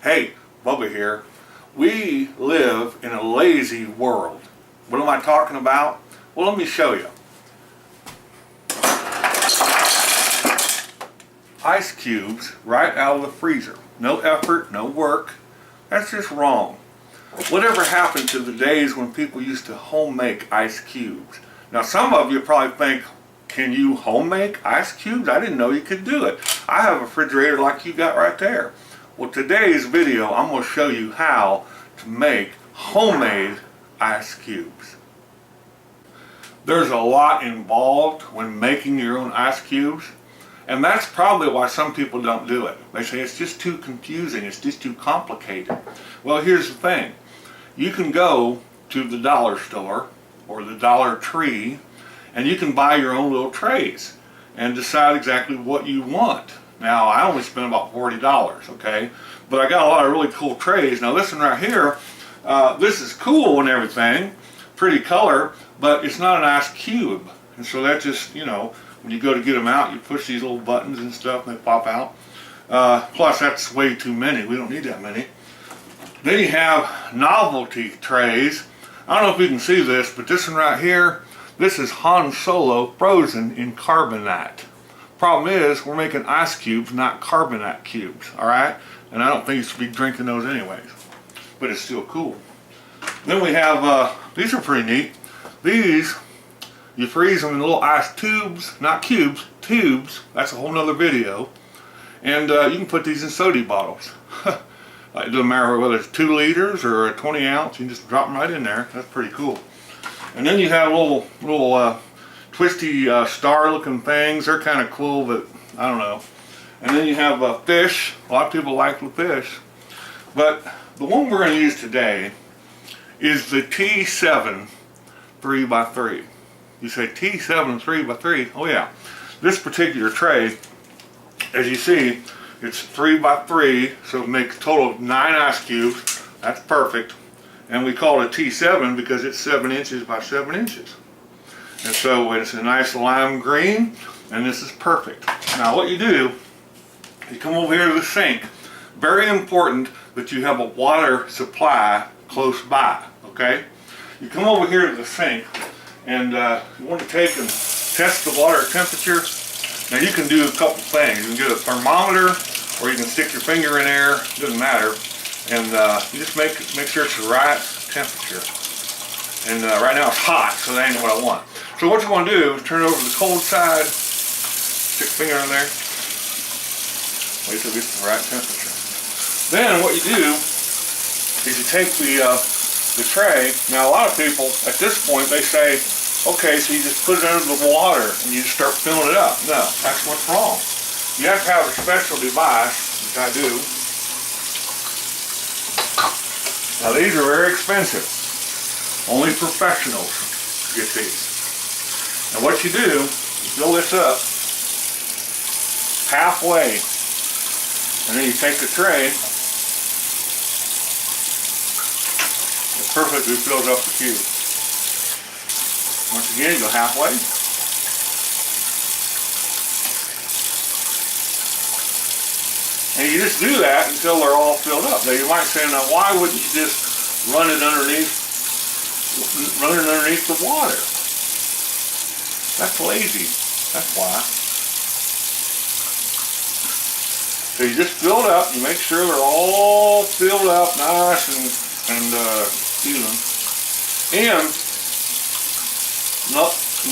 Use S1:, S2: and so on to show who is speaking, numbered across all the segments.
S1: Hey, Bubba here. We live in a lazy world. What am I talking about? Well, let me show you. Ice cubes right out of the freezer. No effort, no work. That's just wrong. Whatever happened to the days when people used to home make ice cubes? Now some of you probably think, can you home make ice cubes? I didn't know you could do it. I have a refrigerator like you got right there. Well, today's video I'm going to show you how to make homemade ice cubes. There's a lot involved when making your own ice cubes, and that's probably why some people don't do it. They say it's just too confusing, it's just too complicated. Well, here's the thing. You can go to the dollar store or the Dollar Tree and you can buy your own little trays and decide exactly what you want. Now, I only spent about $40, okay? But I got a lot of really cool trays. Now this one right here, this is cool and everything, pretty color, but it's not an ice cube. And so that just, you know, when you go to get them out, you push these little buttons and stuff and they pop out. Plus that's way too many, we don't need that many. Then you have novelty trays. I don't know if you can see this, but this one right here, this is Han Solo frozen in carbonite. Problem is, we're making ice cubes, not carbonite cubes, alright? And I don't think you should be drinking those anyways. But it's still cool. Then we have, these are pretty neat. These, you freeze them in little ice tubes, not cubes, tubes. That's a whole nother video. And you can put these in soda bottles. It doesn't matter whether it's 2 liters or a 20 ounce, you can just drop them right in there. That's pretty cool. And then you have little twisty star looking things. They're kind of cool, but I don't know. And then you have fish. A lot of people like the fish. But the one we're going to use today is the T7 3x3. You say T7 3x3? Oh yeah. This particular tray, as you see, it's 3x3, so it makes a total of 9 ice cubes. That's perfect. And we call it a T7 because it's 7 inches by 7 inches. And so it's a nice lime green, and this is perfect. Now what you do, you come over here to the sink. Very important that you have a water supply close by, okay? You come over here to the sink, and you want to take and test the water temperature. Now you can do a couple things. You can get a thermometer, or you can stick your finger in there, it doesn't matter. And you just make sure it's the right temperature. And right now it's hot, so that ain't what I want. So what you want to do is turn it over to the cold side, stick your finger in there, wait till it gets the right temperature. Then what you do is you take the tray. Now a lot of people at this point they say, okay, so you just put it under the water and you just start filling it up. No, that's what's wrong. You have to have a special device, which I do. Now these are very expensive. Only professionals get these. And what you do, you fill this up halfway, and then you take the tray, it perfectly fills up the cube. Once again, you go halfway. And you just do that until they're all filled up. Now you might say, now why wouldn't you just run it underneath the water? That's lazy. That's why. So you just fill it up. You make sure they're all filled up nice and even. And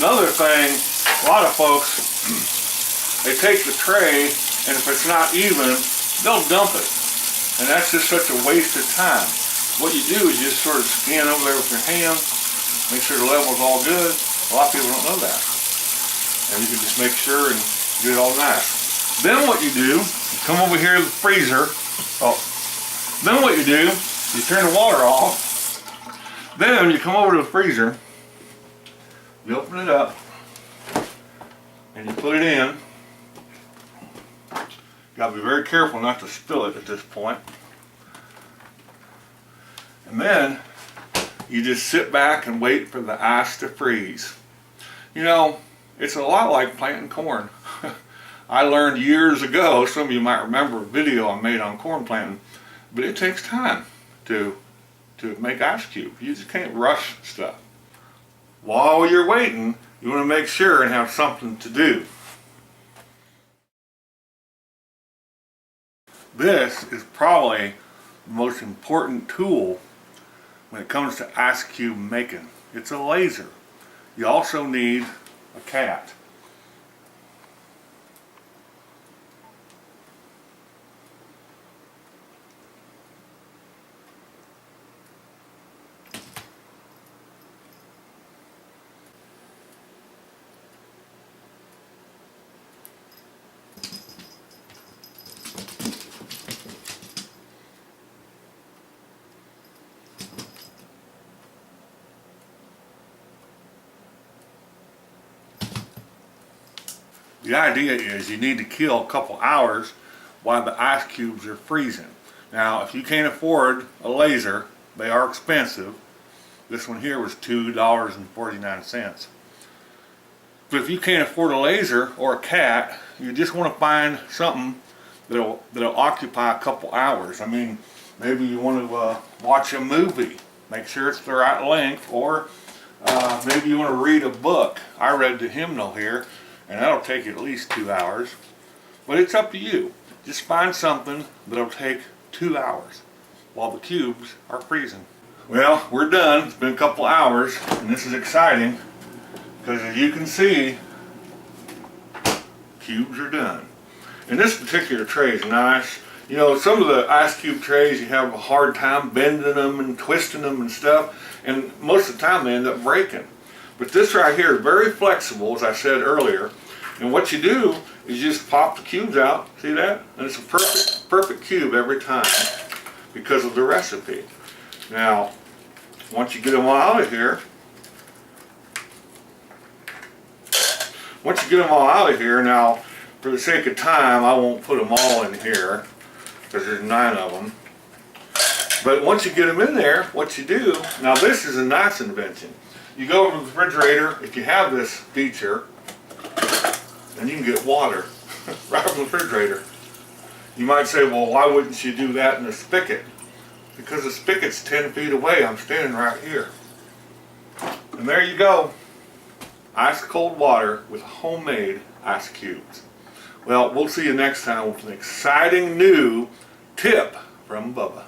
S1: another thing, a lot of folks, they take the tray, and if it's not even, they'll dump it. And that's just such a waste of time. What you do is you just sort of scan over there with your hand, make sure the level's all good. A lot of people don't know that. And you can just make sure and get it all nice. Then what you do, you come over here to the freezer. Then what you do, you turn the water off. Then you come over to the freezer, you open it up, and you put it in. You gotta be very careful not to spill it at this point. And then you just sit back and wait for the ice to freeze. You know, it's a lot like planting corn. I learned years ago, some of you might remember a video I made on corn planting. but it takes time to make ice cubes. You just can't rush stuff. While you're waiting, you want to make sure and have something to do. This is probably the most important tool when it comes to ice cube making. It's a laser. You also need a cat. The idea is you need to kill a couple hours while the ice cubes are freezing. Now, if you can't afford a laser, they are expensive. This one here was $2.49. But if you can't afford a laser or a cat, you just want to find something that'll occupy a couple hours. I mean, maybe you want to watch a movie, make sure it's the right length, or maybe you want to read a book. I read the hymnal here, and that'll take at least 2 hours. But it's up to you. Just find something that'll take 2 hours while the cubes are freezing. Well, we're done. It's been a couple hours, and this is exciting because as you can see, cubes are done. And this particular tray is nice. You know, some of the ice cube trays, you have a hard time bending them and twisting them and stuff, and most of the time they end up breaking. But this right here is very flexible, as I said earlier. And what you do is you just pop the cubes out. See that? And it's a perfect cube every time because of the recipe. Now, once you get them all out of here, now, for the sake of time, I won't put them all in here because there's 9 of them. But once you get them in there, what you do, now this is a nice invention. You go over to the refrigerator, if you have this feature, and you can get water right from the refrigerator. You might say, well, why wouldn't you do that in a spigot? Because the spigot's 10 feet away. I'm standing right here. And there you go. Ice cold water with homemade ice cubes. Well, we'll see you next time with an exciting new tip from Bubba.